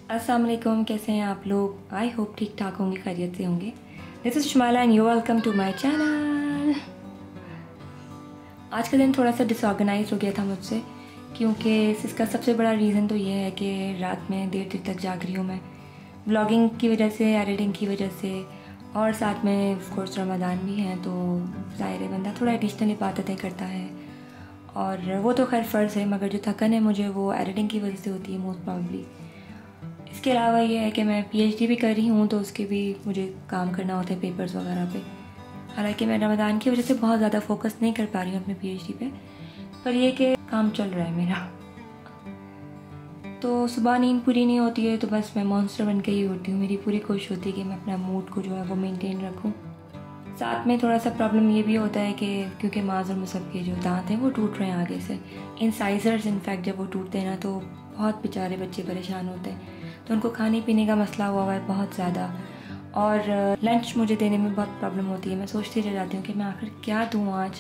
अस्सलाम वालेकुम, कैसे हैं आप लोग। आई होप ठीक ठाक होंगे, खैरियत से होंगे। This is Shumala and you welcome to my channel. आज का दिन थोड़ा सा डिसऑर्गेनाइज हो गया था मुझसे, क्योंकि इसका सबसे बड़ा रीज़न तो ये है कि रात में देर तक जाग रही हूँ मैं, व्लॉगिंग की वजह से, एडिटिंग की वजह से, और साथ में ऑफ कोर्स रमज़ान भी है, तो ज़ाहिर है बंदा थोड़ा एडिशनल इबादतें करता है, और वो तो खैर फ़र्ज़ है, मगर जो थकन है मुझे वो एडिटिंग की वजह से होती है मोस्ट प्रॉब्ली। इसके अलावा ये है कि मैं पीएचडी भी कर रही हूँ, तो उसके भी मुझे काम करना होता है पेपर्स वगैरह पे। हालांकि मैं रमज़ान की वजह से बहुत ज़्यादा फोकस नहीं कर पा रही हूँ अपने पीएचडी पे, पर ये कि काम चल रहा है मेरा। तो सुबह नींद पूरी नहीं होती है तो बस मैं मॉन्स्टर बन के ही उठती हूँ। मेरी पूरी कोशिश होती है कि मैं अपना मूड को जो है वो मेनटेन रखूँ। साथ में थोड़ा सा प्रॉब्लम ये भी होता है कि क्योंकि माज़ और मुसब के जो दांत हैं वो टूट रहे हैं आगे से, इंसाइजर्स इनफैक्ट, जब वो टूटते हैं ना तो बहुत बेचारे बच्चे परेशान होते हैं। तो उनको खाने पीने का मसला हुआ है बहुत ज़्यादा, और लंच मुझे देने में बहुत प्रॉब्लम होती है। मैं सोचती रह जाती हूँ कि मैं आखिर क्या दूँ आज।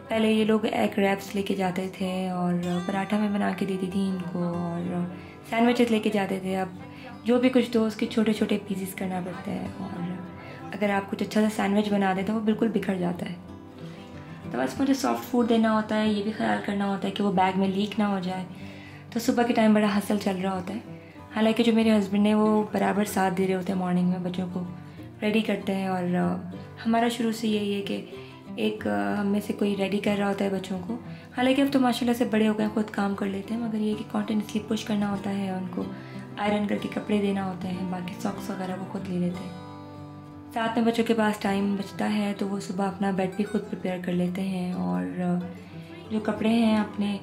पहले ये लोग एग रैप्स लेके जाते थे और पराठा में बना के देती थी इनको, और सैंडविचेस लेके जाते थे। अब जो भी कुछ दो उसके छोटे छोटे पीसेस करना पड़ता है, और अगर आप कुछ अच्छा सा सैंडविच बना दें तो वो बिल्कुल बिखर जाता है। तो बस मुझे सॉफ्ट फूड देना होता है, ये भी ख्याल करना होता है कि वो बैग में लीक ना हो जाए। तो सुबह के टाइम बड़ा हसल चल रहा होता है। हालांकि जो मेरे हस्बैंड हैं वो बराबर साथ दे रहे होते हैं, मॉर्निंग में बच्चों को रेडी करते हैं, और हमारा शुरू से यही है कि एक हम में से कोई रेडी कर रहा होता है बच्चों को। हालांकि अब तो माशाल्लाह से बड़े हो गए, खुद काम कर लेते हैं, मगर ये कि कॉन्टिन्यूसली पुश करना होता है, उनको आयरन करके कपड़े देना होते हैं, बाकी सॉक्स वगैरह वो खुद ले लेते हैं। साथ में बच्चों के पास टाइम बचता है तो वो सुबह अपना बेड भी खुद प्रिपेयर कर लेते हैं, और जो कपड़े हैं अपने,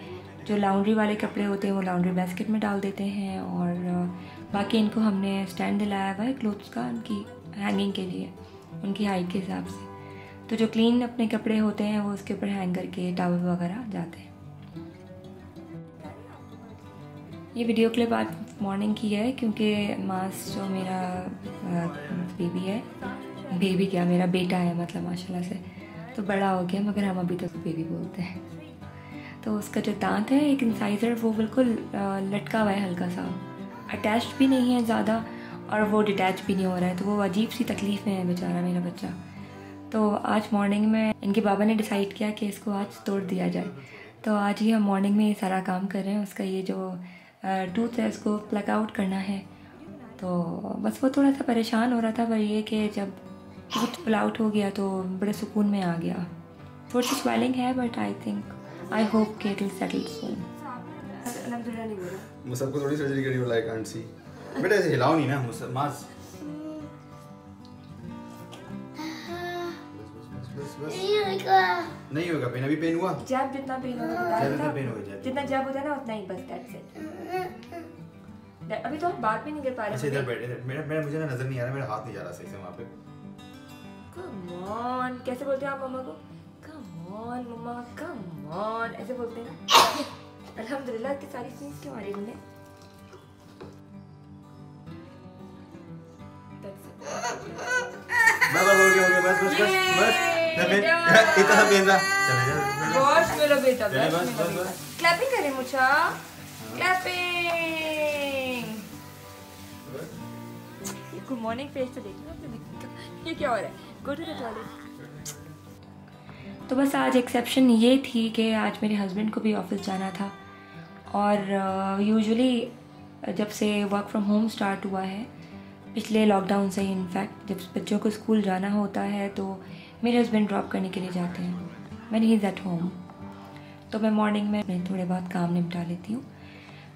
जो लाउंड्री वाले कपड़े होते हैं वो लाउंड्री बास्केट में डाल देते हैं, और बाकी इनको हमने स्टैंड दिलाया हुआ है क्लोथ्स का, उनकी हैंगिंग के लिए, उनकी हाइट के हिसाब से। तो जो क्लीन अपने कपड़े होते हैं वो उसके ऊपर हैंग करके टावल वगैरह जाते हैं। ये वीडियो क्लिप आज मॉर्निंग की है, क्योंकि मास जो मेरा बेबी है, बेबी क्या, मेरा बेटा है मतलब माशाल्लाह से, तो बड़ा हो गया, मगर हम अभी तक बेबी बोलते हैं। तो उसका जो दांत है एक इंसाइजर, वो बिल्कुल लटका हुआ है, हल्का सा अटैच्ड भी नहीं है ज़्यादा, और वो डिटैच भी नहीं हो रहा है, तो वो अजीब सी तकलीफ़ में है बेचारा मेरा बच्चा। तो आज मॉर्निंग में इनके बाबा ने डिसाइड किया कि इसको आज तोड़ दिया जाए, तो आज ही हम मॉर्निंग में ये सारा काम कर रहे हैं। उसका ये जो टूथ है उसको प्लग आउट करना है, तो बस वो थोड़ा सा परेशान हो रहा था, पर ये कि जब टूथ पुल आउट हो गया तो बड़े सुकून में आ गया। थोड़ी सी स्वेलिंग है, बट आई होप कि it will settle soon. Musab को थोड़ी सर्जरी करी, लाइक कांट सी। बेटा ऐसे हिलाओ नहीं ना मुसब, मास नहीं होगा पेन। अभी पेन हुआ जब जितना पेन होगा, जितना जब होता है ना उतना ही, बस दैट्स इट। अभी तो आप बात भी नहीं कर पा रहे। इधर बैठे, मेरा मुझे ना नजर नहीं आ रहा, मेरा हाथ नहीं जा रहा सही से वहां पे। कम ऑन, कैसे बोलते हैं आप मम्मा को? Come on mamma, come on, ऐसे बोलते हैं ना। अल्हम्दुलिल्लाह की सारी चीज क्यों आ रही है? बस इतना पेन था। चले जा वॉश मेरा बेटा, बस क्लैपिंग करें मुझा, क्लैपिंग। गुड मॉर्निंग फेस तो देखो अपने, ये क्या हो रहा है? Go to the toilet. तो बस आज एक्सेप्शन ये थी कि आज मेरे हस्बैंड को भी ऑफिस जाना था, और यूजुअली जब से वर्क फ्रॉम होम स्टार्ट हुआ है, पिछले लॉकडाउन से ही इनफैक्ट, जब बच्चों को स्कूल जाना होता है तो मेरे हस्बैंड ड्रॉप करने के लिए जाते हैं when he is at home, तो मैं मॉर्निंग में थोड़े बहुत काम निपटा लेती हूँ।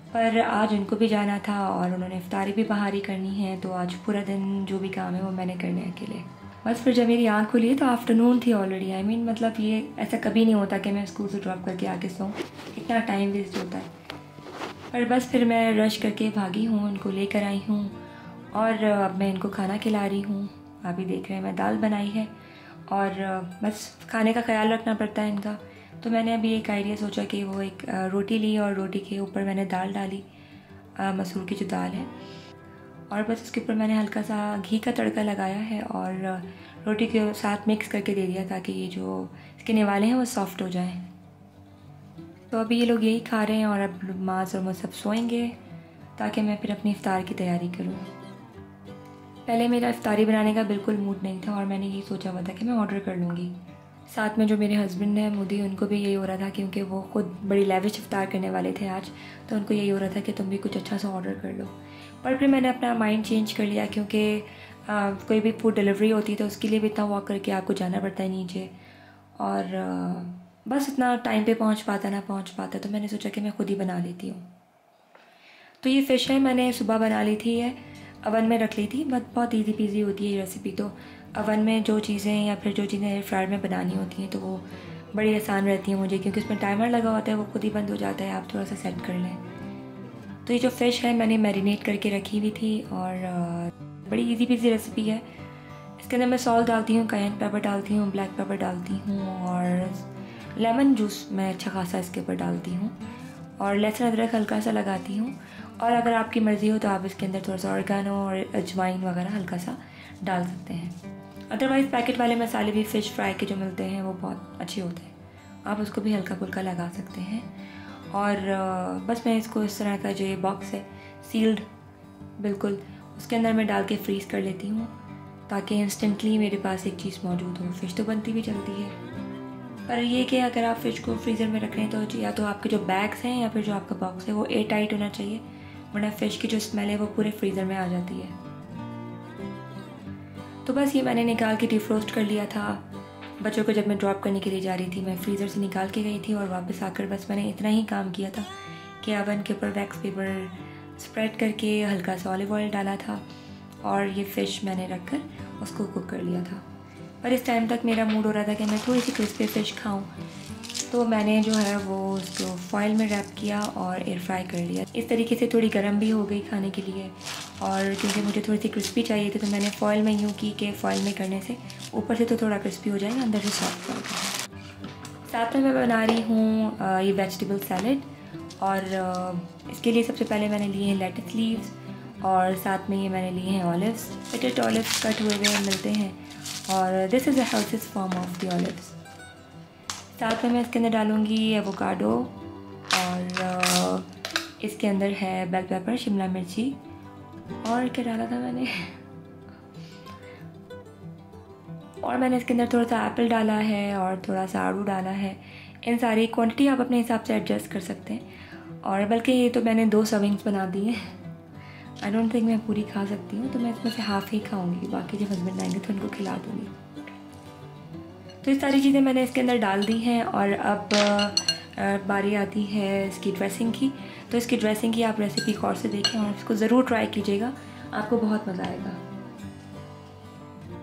पर आज उनको भी जाना था, और उन्होंने इफ्तारी भी बाहर ही करनी है, तो आज पूरा दिन जो भी काम है वो मैंने करने अकेले। बस फिर जब मेरी आँख खुली तो आफ्टरनून थी ऑलरेडी। मतलब ये ऐसा कभी नहीं होता कि मैं स्कूल से ड्रॉप करके आके सोऊं, इतना टाइम वेस्ट होता है। पर बस फिर मैं रश करके भागी हूँ, उनको लेकर आई हूँ, और अब मैं इनको खाना खिला रही हूँ। अभी देख रहे हैं मैं दाल बनाई है, और बस खाने का ख्याल रखना पड़ता है इनका। तो मैंने अभी एक आइडिया सोचा कि वो एक रोटी ली, और रोटी के ऊपर मैंने दाल डाली, मसूर की जो दाल है, और बस उसके ऊपर मैंने हल्का सा घी का तड़का लगाया है, और रोटी के साथ मिक्स करके दे दिया ताकि ये जो इसके निवाले हैं वो सॉफ्ट हो जाएं। तो अभी ये लोग यही खा रहे हैं, और अब माज़ और मुसब सोएंगे। ताकि मैं फिर अपनी इफ्तार की तैयारी करूँ। पहले मेरा इफ्तारी बनाने का बिल्कुल मूड नहीं था और मैंने यही सोचा हुआ था कि मैं ऑर्डर कर लूँगी। साथ में जो मेरे हस्बैंड हैं मुदी, उनको भी यही हो रहा था क्योंकि वो खुद बड़ी लेविश इफ्तार करने वाले थे आज, तो उनको यही हो रहा था कि तुम भी कुछ अच्छा सा ऑर्डर कर लो। पर फिर मैंने अपना माइंड चेंज कर लिया क्योंकि कोई भी फूड डिलीवरी होती है तो उसके लिए भी इतना वॉक करके आपको जाना पड़ता है नीचे, और बस इतना टाइम पे पहुंच पाता, तो मैंने सोचा कि मैं खुद ही बना लेती हूँ। तो ये फ़िश है, मैंने सुबह बना ली थी, है अवन में रख ली थी। बहुत ईजी पीजी होती है ये रेसिपी। तो अवन में जो चीज़ें या फिर जो चीज़ें एयर फ्रायर में बनानी होती हैं तो वो बड़ी आसान रहती हैं मुझे, क्योंकि उसमें टाइमर लगा होता है, वो खुद ही बंद हो जाता है, आप थोड़ा सा सेट कर लें। तो ये जो फ़िश है मैंने मैरिनेट करके रखी हुई थी और बड़ी इजी पीजी रेसिपी है। इसके अंदर मैं सॉल्ट डालती हूँ, कायन पेपर डालती हूँ, ब्लैक पेपर डालती हूँ और लेमन जूस मैं अच्छा खासा इसके ऊपर डालती हूँ और लहसुन अदरक हल्का सा लगाती हूँ। और अगर आपकी मर्ज़ी हो तो आप इसके अंदर थोड़ा सा ऑर्गेनो और अजवाइन वगैरह हल्का सा डाल सकते हैं। अदरवाइज़ पैकेट वाले मसाले भी फ़िश फ्राई के जो मिलते हैं वो बहुत अच्छे होते हैं, आप उसको भी हल्का फुल्का लगा सकते हैं। और बस मैं इसको इस तरह का जो ये बॉक्स है सील्ड बिल्कुल, उसके अंदर मैं डाल के फ्रीज़ कर लेती हूँ ताकि इंस्टेंटली मेरे पास एक चीज़ मौजूद हो। फ़िश तो बनती भी जल्दी है, पर ये कि अगर आप फ़िश को फ्रीज़र में रख रहे हैं तो या तो आपके जो बैग्स हैं या फिर जो आपका बॉक्स है वो एयर टाइट होना चाहिए, वरना फ़िश की जो स्मेल है वो पूरे फ्रीज़र में आ जाती है। तो बस ये मैंने निकाल के डिफ्रोस्ट कर लिया था। बच्चों को जब मैं ड्रॉप करने के लिए जा रही थी मैं फ्रीज़र से निकाल के गई थी और वापस आकर बस मैंने इतना ही काम किया था कि ओवन के ऊपर वैक्स पेपर स्प्रेड करके हल्का सा ऑलिव ऑयल डाला था और ये फ़िश मैंने रख कर उसको कुक कर लिया था। पर इस टाइम तक मेरा मूड हो रहा था कि मैं थोड़ी सी क्रिस्पी फ़िश खाऊं, तो मैंने जो है वो उसको फॉइल में रैप किया और एयर फ्राई कर लिया। इस तरीके से थोड़ी गर्म भी हो गई खाने के लिए, और क्योंकि मुझे थोड़ी सी क्रिस्पी चाहिए थी तो मैंने फॉइल में यूँ की कि फॉइल में करने से ऊपर से तो थोड़ा क्रिस्पी हो जाएगा, अंदर से सॉफ्ट होगा। साथ में मैं बना रही हूँ ये वेजिटेबल सैलेड, और इसके लिए सबसे पहले मैंने लिए हैं लेट्स लीव्स और साथ में ये मैंने लिए हैं ऑलिव्स। कटेड ऑलिव्स कट हुए हुए मिलते हैं और this is a healthiest form of the olives. साथ में मैं इसके अंदर डालूँगी एवोकाडो और इसके अंदर है बेल पेपर, शिमला मिर्ची, और क्या डाला था मैंने और मैंने इसके अंदर थोड़ा सा एप्पल डाला है और थोड़ा सा आड़ू डाला है। इन सारी क्वांटिटी आप अपने हिसाब से एडजस्ट कर सकते हैं, और बल्कि ये तो मैंने 2 सर्विंग्स बना दी हैं। आई डोंट थिंक मैं पूरी खा सकती हूँ, तो मैं इसमें से हाफ़ ही खाऊंगी, बाकी जब हस्बैंड आएंगे तो उनको खिला दूँगी। तो ये सारी चीज़ें मैंने इसके अंदर डाल दी हैं और अब बारी आती है इसकी ड्रेसिंग की। तो इसकी ड्रेसिंग की आप रेसिपी गौर से देखें और इसको ज़रूर ट्राई कीजिएगा, आपको बहुत मज़ा आएगा।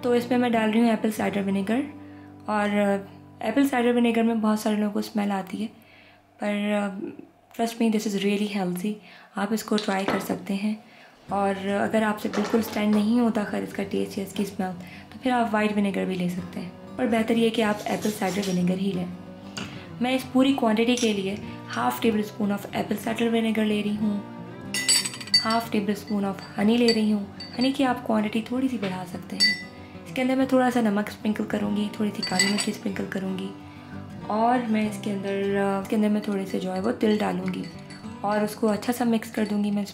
तो इसमें मैं डाल रही हूँ एप्पल साइडर विनेगर, और एप्पल साइडर विनेगर में बहुत सारे लोगों को स्मेल आती है, पर trust me this is really healthy, आप इसको ट्राई कर सकते हैं। और अगर आपसे बिल्कुल स्टैंड नहीं होता खैर इसका टेस्ट या इसकी स्मेल, तो फिर आप वाइट विनेगर भी ले सकते हैं, पर बेहतर ये कि आप एप्पल साइडर विनेगर ही लें। मैं इस पूरी क्वांटिटी के लिए half table spoon of Apple cider vinegar ले रही हूँ, half table spoon of honey ले रही हूँ। हनी की आप क्वांटिटी थोड़ी सी बढ़ा सकते हैं। इसके अंदर मैं थोड़ा सा नमक स्प्रिंकल करूँगी, थोड़ी सी काली मिर्ची स्प्रिंकल करूँगी, और मैं इसके अंदर मैं थोड़े से जो है वो तिल डालूँगी और उसको अच्छा सा मिक्स कर दूँगी मैं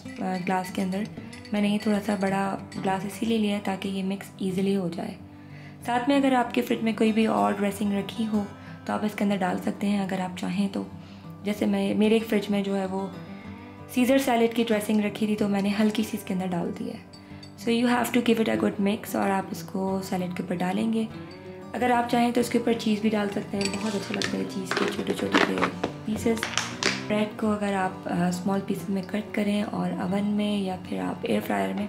ग्लास के अंदर। मैंने ये थोड़ा सा बड़ा ग्लास इसीलिए लिया है ताकि ये मिक्स ईज़िली हो जाए। साथ में अगर आपके फ्रिज में कोई भी और ड्रेसिंग रखी हो तो आप इसके अंदर डाल सकते हैं अगर आप चाहें तो। जैसे मेरे फ्रिज में जो है वो सीज़र सैलेड की ड्रेसिंग रखी थी तो मैंने हल्की सी इसके अंदर डाल दी है। So you have to give it a good mix, और आप इसको सैलेड के ऊपर डालेंगे। अगर आप चाहें तो इसके ऊपर चीज़ भी डाल सकते हैं, बहुत अच्छा लगता है चीज़ के छोटे छोटे से पीसेस। ब्रेड को अगर आप स्मॉल पीसेस में कट करें और अवन में या फिर आप एयर फ्रायर में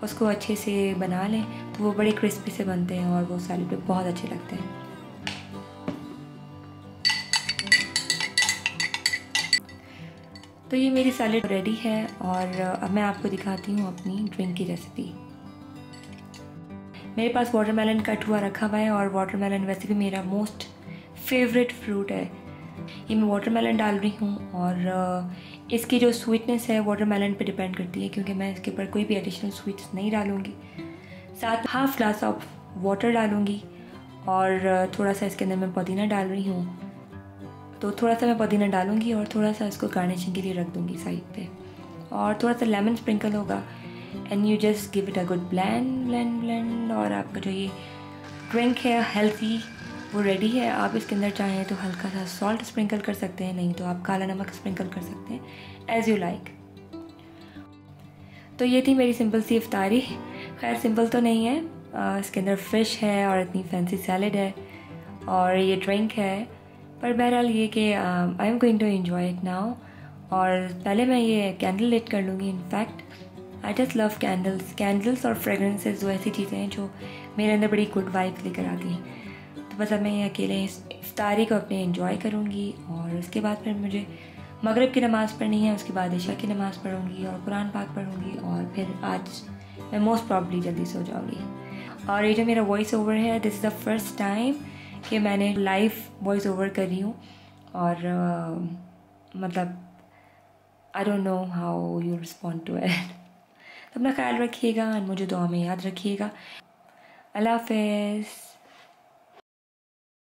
उसको अच्छे से बना लें तो वो बड़े क्रिस्पी से बनते हैं और वो सैलेड पे बहुत अच्छे लगते हैं। तो ये मेरी सैलेड रेडी है, और अब मैं आपको दिखाती हूँ अपनी ड्रिंक की रेसिपी। मेरे पास वाटरमेलन कट हुआ रखा हुआ है, और वाटरमेलन वैसे भी मेरा मोस्ट फेवरेट फ्रूट है। ये मैं वाटरमेलन डाल रही हूँ, और इसकी जो स्वीटनेस है वाटरमेलन पे डिपेंड करती है, क्योंकि मैं इसके ऊपर कोई भी एडिशनल स्वीट्स नहीं डालूँगी। साथ हाफ़ ग्लास ऑफ वाटर डालूँगी, और थोड़ा सा इसके अंदर मैं पुदीना डाल रही हूँ, तो थोड़ा सा मैं पुदीना डालूँगी और थोड़ा सा इसको गार्निशिंग के लिए रख दूँगी साइड पे। और थोड़ा सा लेमन स्प्रिंकल होगा and you just give it a good blend और आपका जो ये ड्रिंक है हेल्थी वो रेडी है। आप इसके अंदर चाहें तो हल्का सा सॉल्ट स्प्रिंकल कर सकते हैं, नहीं तो आप काला नमक स्प्रिंकल कर सकते हैं, एज़ यू लाइक। तो ये थी मेरी सिंपल सी इफ्तारी। खैर सिंपल तो नहीं है, इसके अंदर फ़िश है और इतनी फैंसी सैलड है और ये ड्रिंक है, पर बहरहाल ये कि I am going to enjoy it now. और पहले मैं ये कैंडल लिट कर लूँगी। In fact I just love candles और फ्रेगरेंसेस, वो ऐसी चीज़ें हैं जो मेरे अंदर बड़ी गुड वाइब्स लेकर आती हैं। तो बस अब मैं ये अकेले इफ्तारी को अपने एंजॉय करूँगी और उसके बाद फिर मुझे मगरिब की नमाज़ पढ़नी है, उसके बाद इशा की नमाज़ पढ़ूँगी और कुरान पाक पढ़ूँगी और फिर आज मैं मोस्ट प्रॉब्ली जल्दी सो जाऊँगी। और ये जो मेरा वॉइस ओवर है, this is the first time कि मैंने लाइव वॉइस ओवर कर रही हूँ और मतलब I don't know how you respond to it. तो अपना ख्याल रखिएगा और मुझे दुआ में याद रखिएगा। अल्लाह हाफ़िज़।